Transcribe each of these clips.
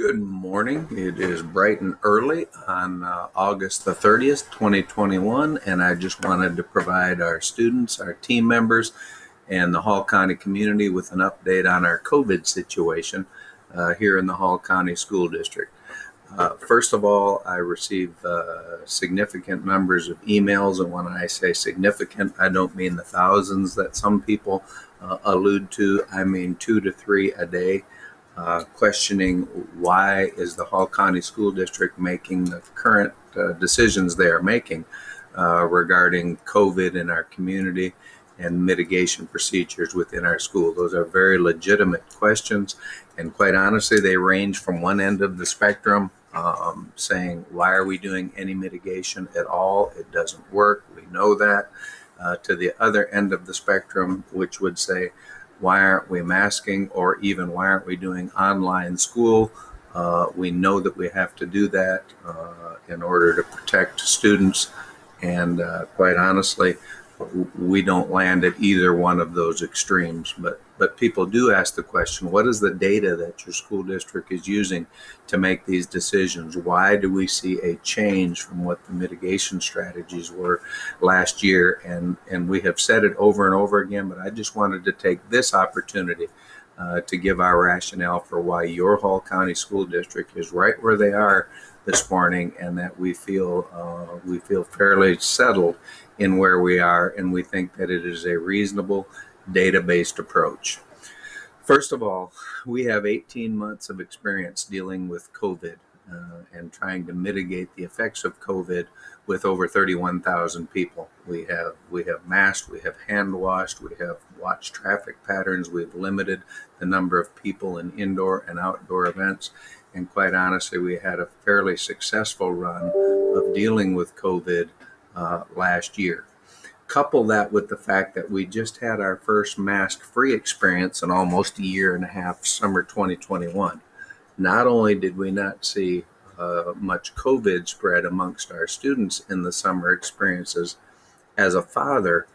Good morning. It is bright and early on August the 30th, 2021, and I just wanted to provide our students, our team members, and the Hall County community with an update on our COVID situation here in the Hall County School District. First of all, I receive significant numbers of emails, and when I say significant, I don't mean the thousands that some people allude to. I mean 2 to 3 a day. Questioning why is the Hall County School District making the current decisions they are making regarding COVID in our community and mitigation procedures within our school. Those are very legitimate questions, and quite honestly, they range from one end of the spectrum, saying, why are we doing any mitigation at all? It doesn't work. We know that. To the other end of the spectrum, which would say, why aren't we masking, or even why aren't we doing online school? We know that we have to do that in order to protect students, and quite honestly, we don't land at either one of those extremes. But people do ask the question, what is the data that your school district is using to make these decisions? Why do we see a change from what the mitigation strategies were last year? And we have said it over and over again, but I just wanted to take this opportunity to give our rationale for why your Hall County School District is right where they are this morning, and that we feel fairly settled in where we are, and we think that it is a reasonable data-based approach. First of all, we have 18 months of experience dealing with COVID and trying to mitigate the effects of COVID with over 31,000 people. We have masked, we have hand washed, we have watched traffic patterns, we've limited the number of people in indoor and outdoor events, and quite honestly, we had a fairly successful run of dealing with COVID last year. Couple that with the fact that we just had our first mask-free experience in almost a year and a half, summer 2021. Not only did we not see much COVID spread amongst our students in the summer experiences, as a father,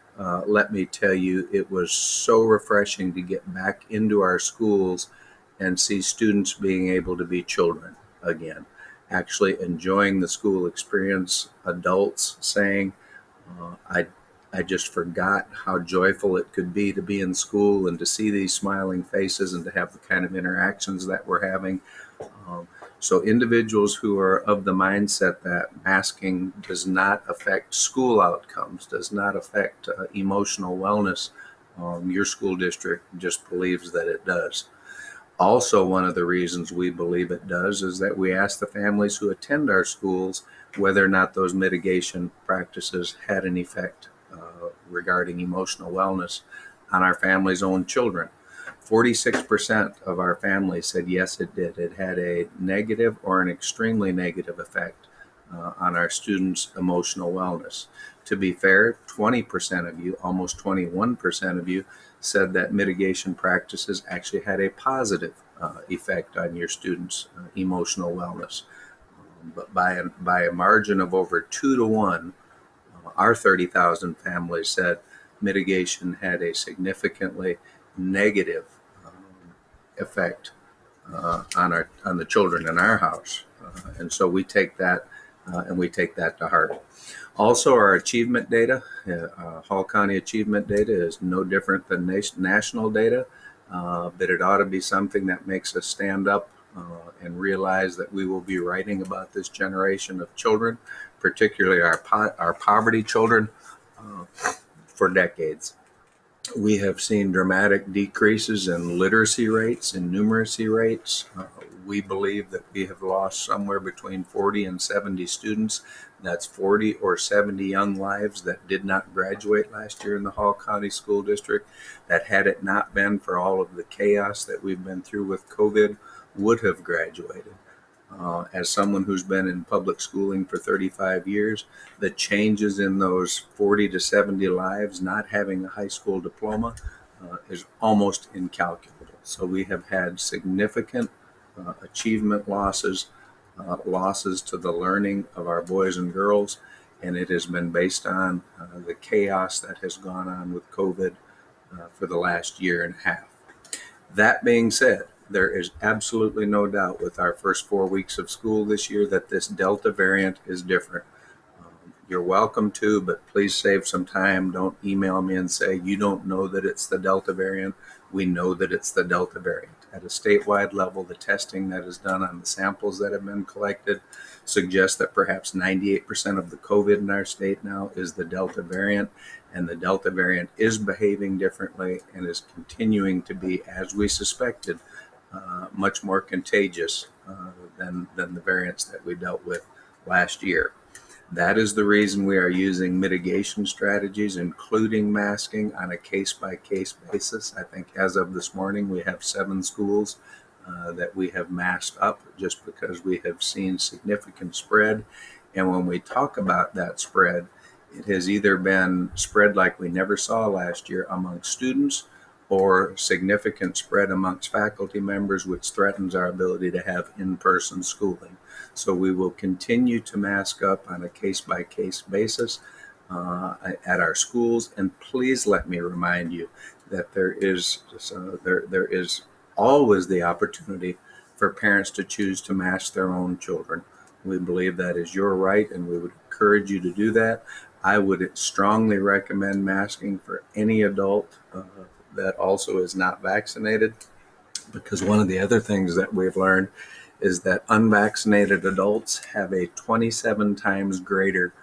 let me tell you, it was so refreshing to get back into our schools and see students being able to be children again, actually enjoying the school experience, adults saying, I just forgot how joyful it could be to be in school and to see these smiling faces and to have the kind of interactions that we're having. So individuals who are of the mindset that masking does not affect school outcomes, does not affect emotional wellness, your school district just believes that it does. Also, one of the reasons we believe it does is that we ask the families who attend our schools whether or not those mitigation practices had an effect regarding emotional wellness on our family's own children. 46% of our families said yes, it did. It had a negative or an extremely negative effect on our students' emotional wellness. To be fair, 20% of you, almost 21% of you, said that mitigation practices actually had a positive effect on your students' emotional wellness. But by a margin of over 2 to 1, our 30,000 families said mitigation had a significantly negative effect on the children in our house, and so we take that to heart. Also, our achievement data, Hall County achievement data, is no different than national data, but it ought to be something that makes us stand up and realize that we will be writing about this generation of children, particularly our poverty children, for decades. We have seen dramatic decreases in literacy rates and numeracy rates. We believe that we have lost somewhere between 40 and 70 students. That's 40 or 70 young lives that did not graduate last year in the Hall County School District, that had it not been for all of the chaos that we've been through with COVID, would have graduated. As someone who's been in public schooling for 35 years, the changes in those 40 to 70 lives not having a high school diploma is almost incalculable. So we have had significant achievement losses to the learning of our boys and girls, and it has been based on the chaos that has gone on with COVID for the last year and a half. That being said, There is absolutely no doubt with our first 4 weeks of school this year that this Delta variant is different. You're welcome to, but please save some time. Don't email me and say you don't know that it's the Delta variant. We know that it's the Delta variant. At a statewide level, the testing that is done on the samples that have been collected suggests that perhaps 98% of the COVID in our state now is the Delta variant, and the Delta variant is behaving differently and is continuing to be, as we suspected, much more contagious than the variants that we dealt with last year. That is the reason we are using mitigation strategies, including masking, on a case-by-case basis. I think as of this morning, we have 7 schools that we have masked up just because we have seen significant spread. And when we talk about that spread, it has either been spread like we never saw last year among students, or significant spread amongst faculty members, which threatens our ability to have in-person schooling. So we will continue to mask up on a case-by-case basis at our schools. And please let me remind you that there is always the opportunity for parents to choose to mask their own children. We believe that is your right, and we would encourage you to do that. I would strongly recommend masking for any adult that also is not vaccinated, because one of the other things that we've learned is that unvaccinated adults have a 27 times greater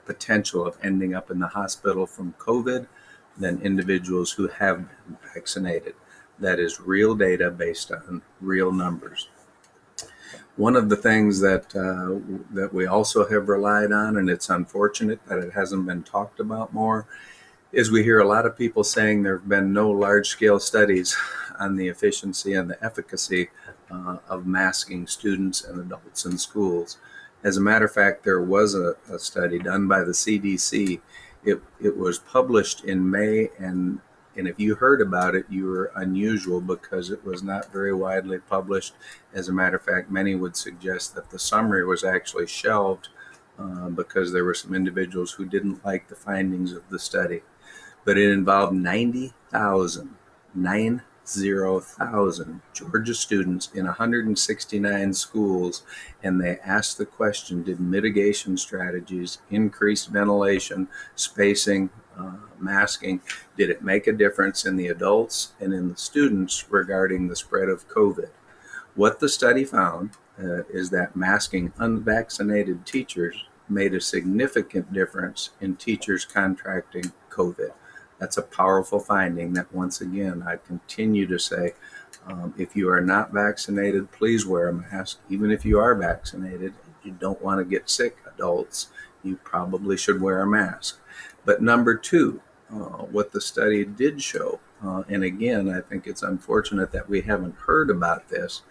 potential of ending up in the hospital from COVID than individuals who have been vaccinated. That is real data based on real numbers. One of the things that we also have relied on, and it's unfortunate that it hasn't been talked about more, is we hear a lot of people saying there have been no large-scale studies on the efficiency and the efficacy of masking students and adults in schools. As a matter of fact, there was a study done by the CDC. It was published in May, and if you heard about it, you were unusual because it was not very widely published. As a matter of fact, many would suggest that the summary was actually shelved because there were some individuals who didn't like the findings of the study. But it involved 90,000 Georgia students in 169 schools, and they asked the question, did mitigation strategies, increased ventilation, spacing, masking, did it make a difference in the adults and in the students regarding the spread of COVID? What the study found is that masking unvaccinated teachers made a significant difference in teachers contracting COVID. That's a powerful finding that, once again, I continue to say, if you are not vaccinated, please wear a mask. Even if you are vaccinated, if you don't want to get sick, adults, you probably should wear a mask. But number two, what the study did show, and again, I think it's unfortunate that we haven't heard about this,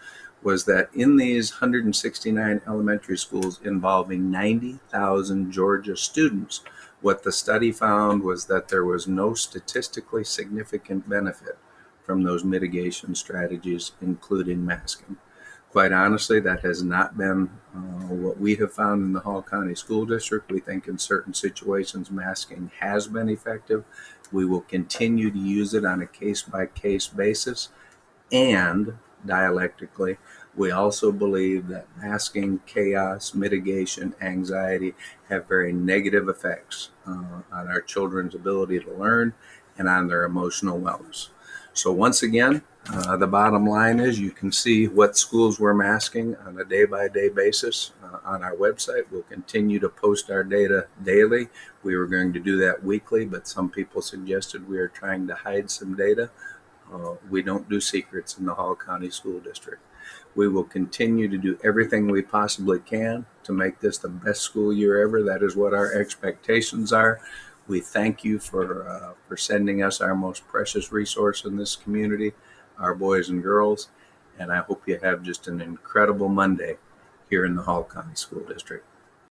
was that in these 169 elementary schools involving 90,000 Georgia students, what the study found was that there was no statistically significant benefit from those mitigation strategies, including masking. Quite honestly, that has not been what we have found in the Hall County School District. We think in certain situations masking has been effective. We will continue to use it on a case-by-case basis, and dialectically, we also believe that masking, chaos, mitigation, anxiety have very negative effects on our children's ability to learn and on their emotional wellness. So once again, the bottom line is you can see what schools we're masking on a day-by-day basis on our website. We'll continue to post our data daily. We were going to do that weekly, but some people suggested we are trying to hide some data. We don't do secrets in the Hall County School District. We will continue to do everything we possibly can to make this the best school year ever. That is what our expectations are. We thank you for sending us our most precious resource in this community, our boys and girls, and I hope you have just an incredible Monday here in the Hall County School District.